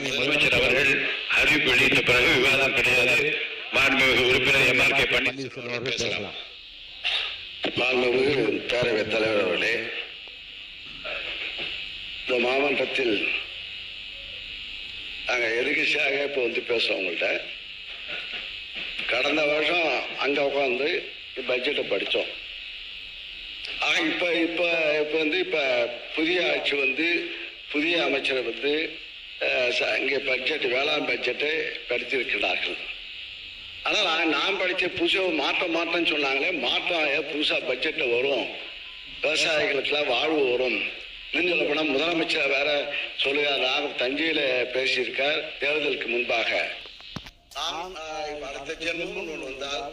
முதலமைச்சர் அவர்கள் அறிவிப்பு வெளியிட்ட பிறகு விவாதம் கிடையாது. மாண்புமிகு உறுப்பினர் எம்.ஆர்.கே. பன்னீர்செல்வம் அவர்கள் பேசலாம். மாண்புமிகு பேரவைத் தலைவர் அவர்களே, இந்த மாவட்டத்தில் நாங்கள் எதிர்கட்சியாக இப்போ பேசுகிறோம் உங்கள்கிட்ட. கடந்த வருஷம் அங்கே உட்காந்து பட்ஜெட்டை படித்தோம். இப்போ புதிய ஆட்சி புதிய அமைச்சரை இங்கே பட்ஜெட் வேளாண் பட்ஜெட்டை படித்திருக்கிறார்கள். ஆனால் நான் படித்த புதுசாக மாற்றம்னு சொன்னாங்களே, மாற்றம் புதுசாக பட்ஜெட்டில் வரும், விவசாயிகளுக்கெல்லாம் வாழ்வு வரும். இன்னும் சொல்ல போனால் முதலமைச்சர் வேற சொல்லுகிறார். நான் தஞ்சையில் பேசியிருக்கார் தேர்தலுக்கு முன்பாக. நான் அடுத்த ஜென்மம் ஒன்று வந்தால்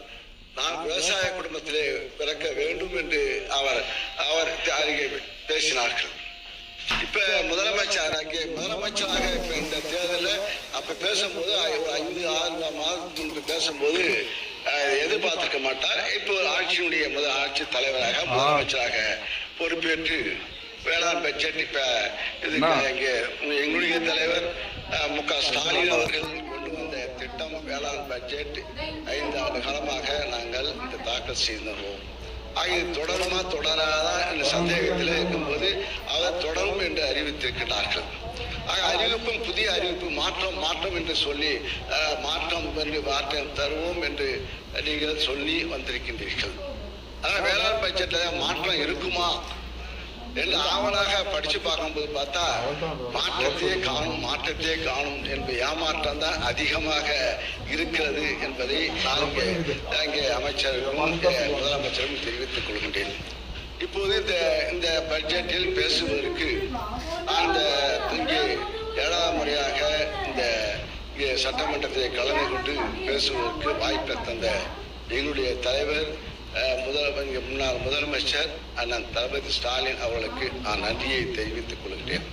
நான் விவசாய குடும்பத்திலே பிறக்க வேண்டும் என்று அவர் பேசினார்கள். இப்ப முதலமைச்சராக இப்ப இந்த தேர்தலில் அப்ப பேசும்போது 5-6 மாதத்துக்கு முன்பு பேசும்போது எதிர்பார்த்திருக்க மாட்டார். இப்போ ஆட்சியினுடைய ஆட்சி தலைவராக முதலமைச்சராக பொறுப்பேற்று வேளாண் பட்ஜெட் இப்ப இங்கே எங்களுடைய தலைவர் மு.க. ஸ்டாலின் அவர்கள் கொண்டு வந்த திட்டம் வேளாண் பட்ஜெட் 5 ஆண்டு காலமாக நாங்கள் தாக்கல் செய்திருந்தோம். ஆகிய தொடராதா என்ற சந்தேகத்தில் இருக்கும்போது அவர் தொடரும் என்று அறிவித்திருக்கிறார்கள். அறிவிப்பும் புதிய அறிவிப்பு மாற்றம் என்று சொல்லி மாற்றம் தருவோம் என்று நீங்கள் சொல்லி வந்திருக்கின்றீர்கள். ஆனால் வேளாண் பட்ஜெட்ல மாற்றம் இருக்குமா என்று ஆவலாக படிச்சு பார்க்கும்போது பார்த்தா மாற்றத்தையே காணும் என்ப ஏமாற்றம் தான் அதிகமாக இருக்கிறது என்பதை நான் இங்கே அமைச்சர்களும் முதலமைச்சரும் தெரிவித்துக் கொள்கின்றேன். இப்போது இந்த பட்ஜெட்டில் பேசுவதற்கு இங்கே 7ஆம் முறையாக இங்கே சட்டமன்றத்தை கலந்து கொண்டு பேசுவதற்கு வாய்ப்பை தந்த எங்களுடைய தலைவர் முன்னாள் முதலமைச்சர் அண்ணன் தளபதி ஸ்டாலின் அவர்களுக்கு நான் நன்றியை தெரிவித்துக் கொள்கிறேன்.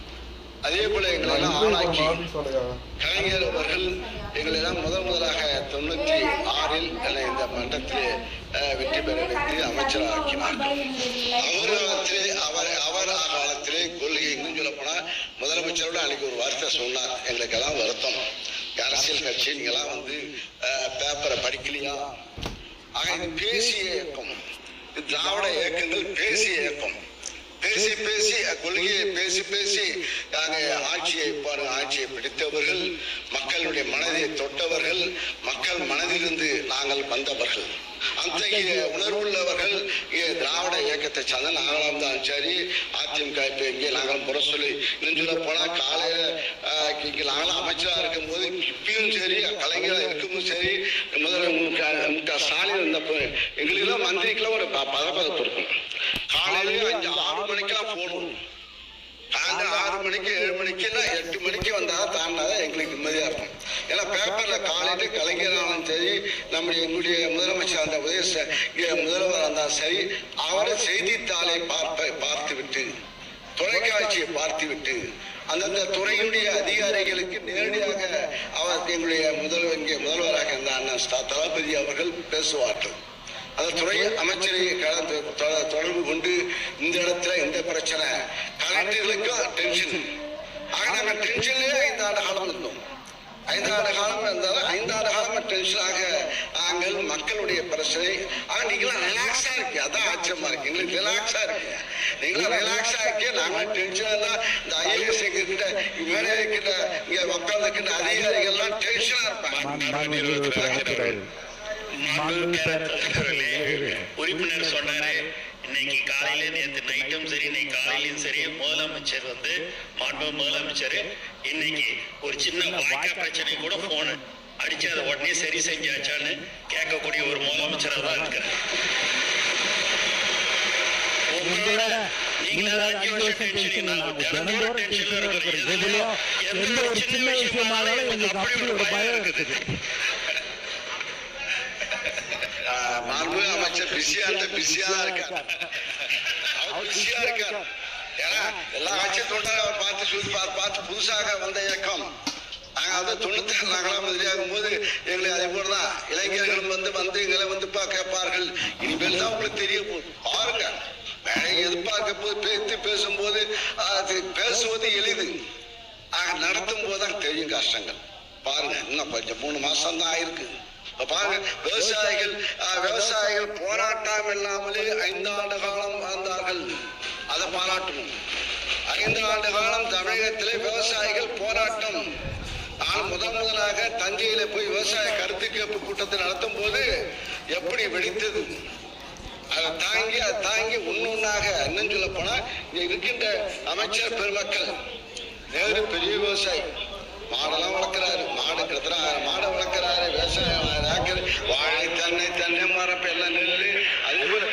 அதே போல எங்களெல்லாம் ஆளாக்கி கலைஞர் அவர்கள் எங்களெல்லாம் முதலாக 96-இல் இந்த மன்றத்திலே வெற்றி பெற வைத்து அமைச்சராக்கினார்கள். அவர் காலத்திலே கொள்கை இன்னும் சொல்ல போனா முதலமைச்சரோட அன்னைக்கு ஒரு வார்த்தை சொன்னார். எங்களுக்கெல்லாம் வருத்தம், அரசியல் கட்சி நீங்கெல்லாம் பேப்பரை படிக்கலையா? ஆக இது பேசிய இயக்கம், திராவிட இயக்கங்கள் பேசிய இயக்கம். பேசி கொள்கையை பேசி ஆட்சியை பிடித்தவர்கள், மக்களுடைய மனதை தொட்டவர்கள், மக்கள் மனதிலிருந்து நாங்கள் வந்தவர்கள். அத்தகைய உணர்வுள்ளவர்கள் திராவிட இயக்கத்தை சார்ந்த நாங்களாம் தான். சரி, அதிமுக இப்ப இங்கே நாங்கள் முறை சொல்லி இன்னும் சொல்ல போனா காலையில இங்கே நாங்களாம் அமைச்சராக இருக்கும் போது இப்பயும் சரி, கலைஞராக இருக்கும்போது சரி, முதல்ல ஸ்டாலின் இருந்தப்போ எங்களுக்கெல்லாம் மந்திரிக்கெல்லாம் ஒரு பதப்பதப்பு இருக்கும். காலையில 6 மணிக்கெல்லாம் போகணும். சாயந்தரம் 6 மணிக்கு 7 மணிக்குன்னா 8 மணிக்கு வந்தால் தாண்டாதான் எங்களுக்கு நிம்மதியா இருக்கும். ஏன்னா பேப்பர்ல காலையில கலைஞராலும் சரி, எங்களுடைய முதலமைச்சர் அந்த முதல்வர் இருந்தாலும் சரி, அவரை செய்தித்தாளை பார்த்துவிட்டு, தொலைக்காட்சியை பார்த்துவிட்டு, அந்தந்த துறையினுடைய அதிகாரிகளுக்கு நேரடியாக அவர் எங்களுடைய முதல்வராக இருந்த அண்ணன் தளபதி அவர்கள் பேசுவார்கள். அந்த துறை அமைச்சரை தொடர்பு கொண்டு இந்த இடத்துல எந்த பிரச்சனை, கலெக்டர்களுக்கும் டென்ஷன். ஆக நாங்கள் டென்ஷன்லேயே 5 ஆண்டு காலம் இருந்தோம். 5 ஆண்டு காலம் இருந்தாலும் 5 ஆண்டு காலமா டென்ஷனாக நாங்கள் மக்களுடைய பிரச்சனை. ஆக நீங்களாம் ரிலாக்ஸா இருக்கு, அதான் ஆச்சரியமா இருக்கு. எங்களுக்கு ரிலாக்ஸா இருக்கு, நீங்களும் ரிலாக்ஸா இருக்கு. நாங்களும் டென்ஷனா தான். இந்த ஐஏஎஸ் கிட்ட வேலை இருக்கின்ற இங்க உட்கார்ந்துக்கின்ற அதிகாரிகள்லாம் டென்ஷனா இருப்பாங்க. உறுப்பினர் சொன்னாரு, இன்னைக்கு காலையில நேற்று நைட்டும் சரி, இன்னைக்கு காலையிலும் சரி, முதலமைச்சர் முதலமைச்சர் இன்னைக்கு ஒரு சின்ன வாய்க்கா பிரச்சனை கூட போன அடிச்சு அதை உடனே சரி செஞ்சாச்சான்னு கேட்கக்கூடிய ஒரு முதலமைச்சராக தான் இருக்கிறார். அமைச்சர் பிஸியா தான் இருக்கார். ஏன்னா எல்லா கட்சியும் பார்த்து புதுசாக வந்த இயக்கம். நாங்க 96 நாங்களாம் எதிரியாகும் போது எங்களை அதே போலதான் இளைஞர்கள் வந்து எங்களை கேட்பார்கள். இனிமேல் தான் உங்களுக்கு தெரிய போகுது. பாருங்க, எதிர்பார்க்க போது பேசும்போது பேசுவது எளிது. நடத்தும் போதுதான் தெரியும் கஷ்டங்கள். பாருங்க, இன்னும் கொஞ்சம் 3 மாசம் தான் ஆயிருக்கு. பாருங்க, விவசாயிகள் போராட்டம் இல்லாமலே 5 ஆண்டு காலம் வாழ்ந்தார்கள். அதை பாராட்டணும். 5 ஆண்டு காலம் தமிழகத்திலே விவசாயிகள் போராட்டம். நான் முதலாக தஞ்சையில போய் விவசாய கருத்து கேட்பு கூட்டத்தை நடத்தும் போது எப்படி வெடித்தது. அதை தாங்கி ஒன்னொன்னாக இன்னும் சொல்ல போனா இங்க இருக்கின்ற அமைச்சர் பெருமக்கள், நேரு பெரிய விவசாயி, மாடெல்லாம் வளர்க்கிறாரு, மாடை வளர்க்கிறாரு, விவசாயம் வாழை, தென்னை மரம், எல்லாம் நெல்லு. அதே போல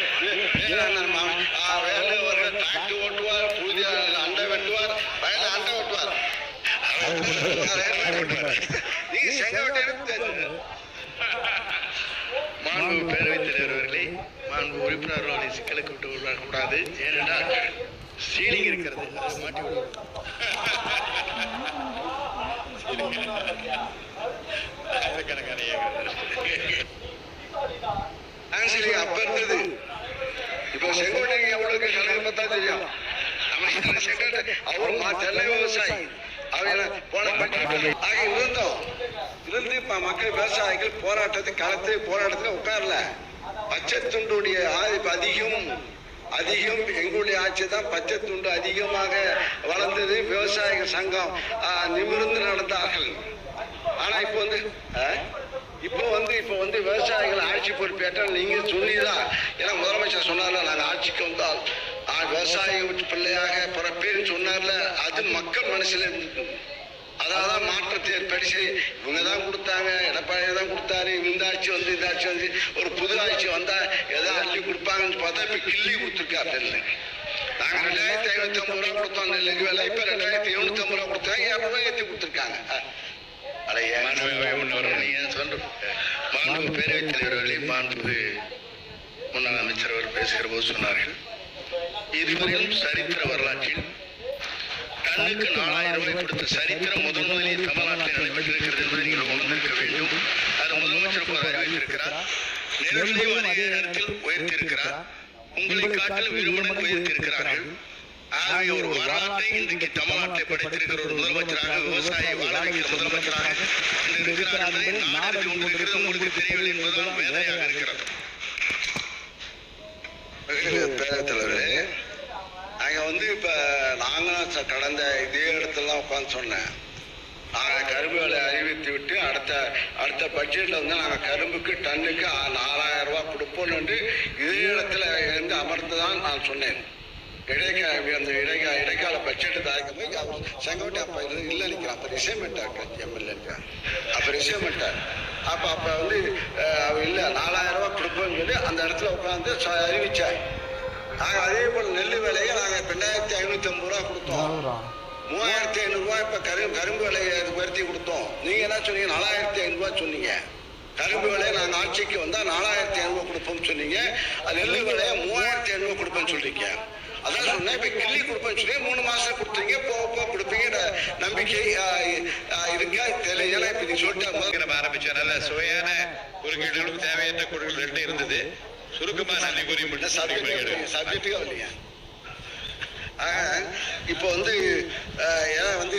வேலை டிராக்டர் ஓட்டுவார், புதிய அண்டை வெட்டுவார், வயல அண்டை வெட்டுவார். நீங்க செங்கோட்டை மாண்பு பேரவைத் தலைவர் அவர்களே, மாண்பு உறுப்பினர்களை சிக்கலுக்கு விட்டு விடக்கூடாது. ஏனென்றால் சீலிங் இருக்கிறது, அதை மாட்டி விடுவோம். அப்ப இருந்தது. இப்ப செங்கோட்டைக்கு எவ்வளவு கல்யாணம் பார்த்தா தெரியும். அவர் தென்னை விவசாயி, இருந்து இப்ப மக்கள் விவசாயிகள் போராட்டத்துல உட்காரல. பச்சை துண்டுடைய அதிகம் எங்களுடைய ஆட்சி தான். பச்சை துண்டு அதிகமாக வளர்ந்தது. விவசாயிகள் சங்கம் நிமிர்ந்து நடந்தார்கள். ஆனா இப்போ வந்து விவசாயிகள் ஆட்சி பொறுப்பேற்றால் நீங்க சொன்னீங்களா? ஏன்னா முதலமைச்சர் சொன்னார்ல, நாங்க ஆட்சிக்கு வந்தால் விவசாய பிள்ளையாக பிறப்பேன்னு சொன்னார்ல, அது மக்கள் மனசுல இருந்தது. அதான் மாற்றத்தை ஏற்படுத்தி இவங்கதான் கொடுத்தாங்க, எடப்பாடி தான் கொடுத்தாரு, இந்த ஆட்சி வந்து ஒரு புது ஆட்சி வந்தா எதாவது அள்ளி கொடுப்பாங்கன்னு பார்த்தா இப்ப கிள்ளி கொடுத்துருக்காரு. நாங்க 2550 ரூபா கொடுத்தோம் நெல்லுக்கு விலை, இப்ப 2750 ரூபா கொடுத்தாங்க, 200 ரூபாய் ஏற்றி கொடுத்துருக்காங்க. மாண்பு பேரவைத் தலைவர்களே, மாண்பு முன்னாள் அமைச்சர் அவர் பேசுகிற போது சொன்னார்கள், இதுவரையிலும் சரித்திர வரலாற்றில் டன்னுக்கு 4000 ரூபாய் கொடுத்த சரித்திரம் முதலில் தமிழ்நாட்டில் நடைபெற்றிருக்கிறது என்பதை நீங்கள் உணர்ந்திருக்க வேண்டும். அது முதலமைச்சர் அறிவித்திருக்கிறார். நெருக்கடியும் அதே நேரத்தில் உயர்த்தியிருக்கிறார். உங்களை காட்டில் விரும்பினது உயர்த்தியிருக்கிறார்கள். ஆகவே ஒரு வரலாற்றை இன்றைக்கு தமிழ்நாட்டை படைத்திருக்கிற ஒரு முதலமைச்சராக, விவசாயியை வாழ வைக்கிற முதலமைச்சராக இருக்கிறார் என்பதை நாடு கொண்டிருக்கிறது. உங்களுக்கு தெரியவில்லை என்பதுதான் வேதனையாக இருக்கிறது. பேரவைத் தலைவரே, நாங்க இப்ப நாங்க கடந்த இதே இடத்துல உட்காந்து சொன்னேன், நாங்க கரும்பு விலை அறிவித்து விட்டு அடுத்த பட்ஜெட்ல நாங்க கரும்புக்கு டன்னுக்கு 4000 ரூபாய் கொடுப்போம் என்று இதே இடத்துல இருந்து அமர்ந்துதான் நான் சொன்னேன். இடைக்கால பட்ஜெட் தயாரிக்கும் போது செங்கோட்டை அப்ப இல்லை நிற்கிறான். அப்ப ரிசைன்மெண்ட் எம்எல்ஏ அப்ப ரிசைன்மெண்ட் அப்ப இல்ல 4000 ரூபாய் கொடுப்போம்னு சொல்லி அந்த இடத்துல உட்காந்து அறிவிச்சாங்க. நாங்க அதே போல நெல் விலையை நாங்க 2550 ரூபாய் கொடுத்தோம். 3500 ரூபாய் இப்ப கரும்பு விலையை உயர்த்தி கொடுத்தோம். நீங்க என்ன சொன்னீங்க? 4500 ரூபாய் சொன்னீங்க. கரும்பு விலையை நாங்க ஆட்சிக்கு வந்தா 4500 ரூபாய் கொடுப்போம்னு சொன்னீங்க. நெல் விலையை 3500 ரூபாய் கொடுப்போம்னு சொல்றீங்க. அதான் சொன்னேன், இப்ப கிள்ளி கொடுப்பேன்னு சொல்லி 3 மாசம் கொடுத்தீங்க, போக கொடுப்பீங்க நம்பிக்கை இருக்கா தெரியல. இப்ப நீ சொல்லிட்டு ஆரம்பிச்ச நல்ல சுவையான குறுக்கீடுகளும் தேவையற்ற குறுக்கீடு இருந்தது. சுருக்கமா நான் கூறி சப்ஜெக்டுக்கா இல்லையா? இப்போ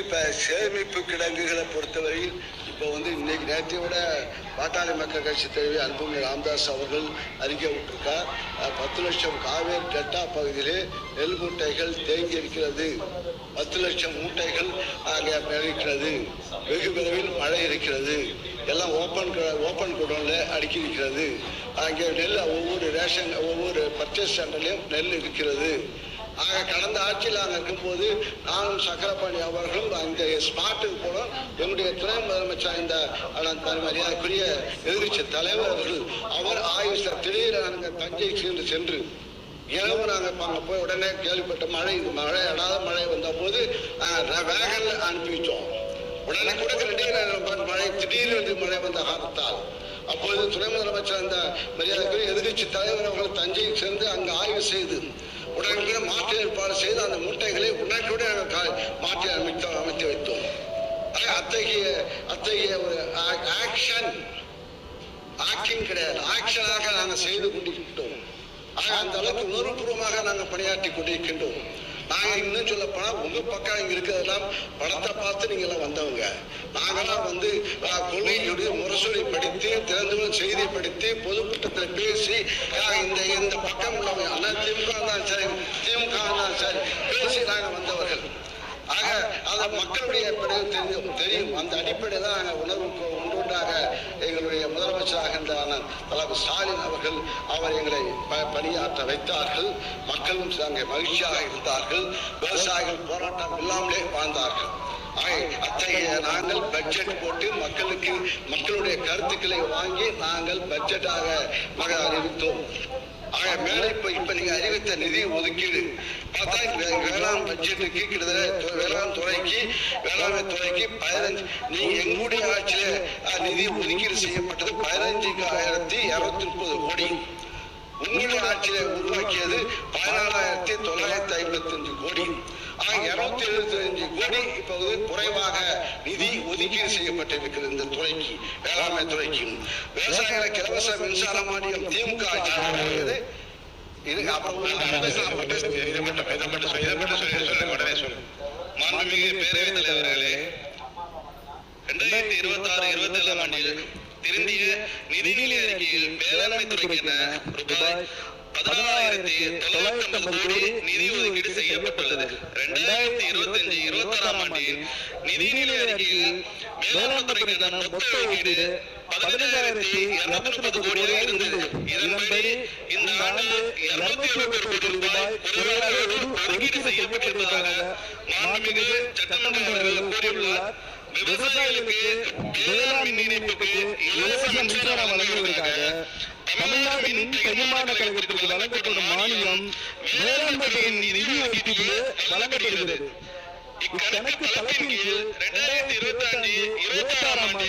இப்ப சேமிப்பு கிடங்குகளை பொறுத்தவரையில் இப்போ இன்னைக்கு நேற்றையோட பாட்டாளி மக்கள் கட்சி தலைவர் அன்புமணி ராமதாஸ் அவர்கள் அறிக்கை விட்டிருக்கார். 10 லட்சம் காவேரி டெல்டா பகுதியிலே நெல் மூட்டைகள் தேங்கி இருக்கிறது. 10 லட்சம் மூட்டைகள் அங்கே இருக்கிறது. வெகு விரைவில் மழை இருக்கிறது. எல்லாம் ஓப்பன் குடோன்ல அடுக்கி இருக்கிறது. அங்கே நெல் ஒவ்வொரு பர்ச்சேஸ் சென்டர்லையும் நெல் இருக்கிறது. ஆக கடந்த ஆட்சியில் நாங்கள் இருக்கும்போது நானும் சக்கரபாணி அவர்களும் அந்த ஸ்மார்ட்டுக்கு போனோம். எங்களுடைய துணை முதலமைச்சர் இந்த மரியாதைக்குரிய எதிர்கட்சி தலைவர் அவர் ஆய்வு திடீரென நாங்கள் தஞ்சை சென்று இரவு நாங்கள் அங்கே போய் உடனே கேள்விப்பட்ட மழை அடாத மழை வந்த போது வேகன்ல அனுப்பி வச்சோம். உடனே கூட மழை திடீர்னு மழை வந்த காரணத்தால் அப்பொழுது துணை முதலமைச்சர் அந்த மரியாதைக்குரிய எதிர்கட்சி தலைவர் அவர்கள் தஞ்சையை சென்று அங்கு ஆய்வு செய்து உடனடியாக மாற்று ஏற்பாடு செய்து அந்த மூட்டைகளை உடனடியாக மாற்றி அமைத்து வைத்தோம். அத்தகைய ஒரு ஆக்டிங் கிடையாது, ஆக்ஷனாக நாங்கள் செய்து கொண்டிருக்கின்றோம். அந்த அளவுக்கு உணர்வுபூர்வமாக நாங்கள் பணியாற்றி கொண்டிருக்கின்றோம். நாங்க இன்னும் சொல்ல போனா உங்க பக்கம் இங்க இருக்கிறதெல்லாம் படத்தை பார்த்து நீங்க எல்லாம் வந்தவங்க. நாங்கெல்லாம் வந்து கொள்கையுடைய முரசொலி படித்து திறந்து செய்தியை படித்து பொதுக்கூட்டத்தில் பேசி இந்த பக்கம் உள்ளவங்க அண்ணா திமுக தான் சரி திமுக தான் சரி பேசி நாங்க வந்தவர்கள். ஆக அந்த மக்களுடைய தெரியும். அந்த அடிப்படை தான் நாங்கள் உணர்வுக்கு உண்டாக எங்களுடைய முதலமைச்சராக இருந்த தலைவர் ஸ்டாலின் அவர்கள் எங்களை பணியாற்ற வைத்தார்கள். மக்களும் அங்கே மகிழ்ச்சியாக இருந்தார்கள். விவசாயிகள் போராட்டம் இல்லாமலே வாழ்ந்தார்கள். அத்தகைய நாங்கள் பட்ஜெட் போட்டு மக்களுடைய கருத்துக்களை வாங்கி நாங்கள் பட்ஜெட்டாக அறிவித்தோம். மேலே இப்ப நீங்க அறிவித்த நிதி ஒதுக்கீடு பார்த்தா வேளாண் பட்ஜெட்டுக்கு கிட்டத்தட்ட வேளாண்மை துறைக்கு 15 நீங்க எங்களுடைய ஆட்சியில நிதி ஒதுக்கீடு செய்யப்பட்டது 15,230 கோடி. உங்களுடைய ஆட்சியில உருவாக்கியது 14,955 கோடி. 275 கோடி இப்போது குறைவாக நிதி ஒதுக்கீடு செய்யப்பட்டிருக்கிறது இந்த துறைக்கு, வேளாண்மை துறைக்கும். விவசாயிகளுக்கு இலவச மின்சார மானியம் திமுக ஆட்சி மாண்புமிகு பேரவைத் தலைவர்களே, 2026-27 ஆண்டில் திருந்திய நிதிநிலை அறிக்கையில் வேளாண்மை துறைக்கென ரூபாய் 16,950 கோடி நிதி ஒதுக்கீடு செய்யப்பட்டுள்ளது. 2025-26 ஆண்டில் நிதிநிலை அறிக்கையில் வேளாண்மை துறைக்கான மொத்த ஒதுக்கீடு 15,230 கோடியாக இருந்தது. இதன்படி இந்த ஆண்டு 271 கோடி ரூபாய் குறைவாக ஒதுக்கீடு செய்யப்பட்டிருப்பதாக மாண்புமிகு சட்டமன்ற உறுப்பினர் கூறியுள்ளார். விவசாயிகளுக்கு வேளாண் மின் இணைப்புக்கு இலவச மின்சாரம் வழங்குவதற்காக தமிழ்நாடு மின் பகிர்மான கழகத்திற்கு வழங்கப்படும் மானியம் வேளாண்மை துறையின் நிதி ஒதுக்கீடு வழங்கப்படுகிறது. இக்கணக்கு தலைப்பின் கீழ் 2025-26 ஆண்டு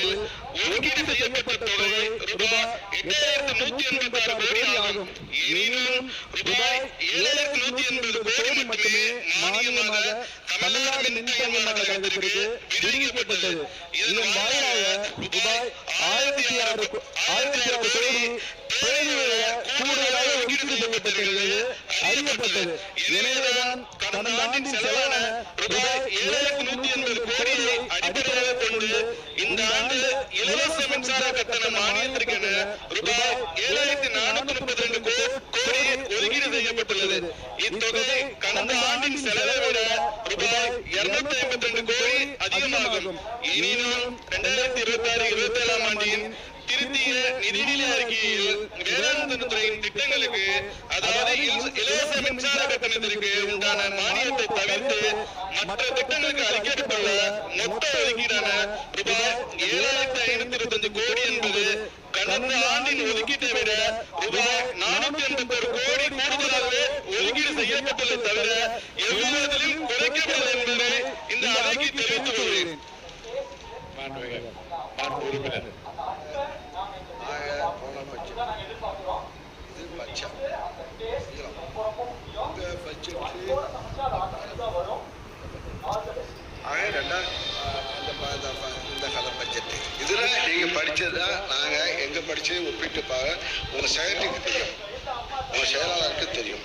ஒதுக்கீடு செய்யப்பட்ட தொகை ரூபாய் 8,186 கோடி ஆகும். எனினும் ரூபாய் 7,180 கோடி மட்டுமே மானியமாக தமிழ்நாடு மின் பகிர்மான கழகத்திற்கு விடுவிக்கப்பட்டது. இதன் வாயிலாக ரூபாய் 1,006 கோடி கூடுதலாக ஒதுக்கீடு செய்யப்பட்டிருக்கிறது அறியப்பட்டது. எனவேதான் கடந்த ஆண்டின் செலவான ரூபாய் 7,180 கோடியை அடிப்படையாக கொண்டு இந்த ஆண்டு இலவச மின்சார கட்டண மானியத்திற்கென ரூபாய் 7,432 கோடி ஒதுக்கீடு செய்யப்பட்டுள்ளது. இத்தொகை கடந்த ஆண்டின் செலவை விட ரூபாய் 252 கோடி அதிகமாகும். எனினும் 2026-27 ஆண்டின் திருத்திய நிதிநிலை அறிக்கையில் வேளாண் துறையின் திட்டங்களுக்கு, அதாவது இலவச மின்சார கட்டணத்திற்கு உண்டான மானியத்தை தவிர்த்து மற்ற திட்டங்களுக்கு அளிக்கப்பட்டுள்ள மொத்த ஒதுக்கீடான ரூபாய் 7,525 கோடி என்பது கடந்த ஆண்டின் ஒதுக்கீட்டை விட ரூபாய் 481 கோடி கூடுதலாகவே ஒதுக்கீடு செய்யப்பட்டுள்ளது தவிர எவ்விதத்திலும் குறைக்கப்படவில்லை என்பதை இந்த அறிக்கை தெரிவித்துக் கொள்கிறேன். இதுல நீங்க படிச்சதா நாங்க எங்க படிச்சதை ஒப்பிட்டு உங்க செயலாளருக்கு தெரியும்.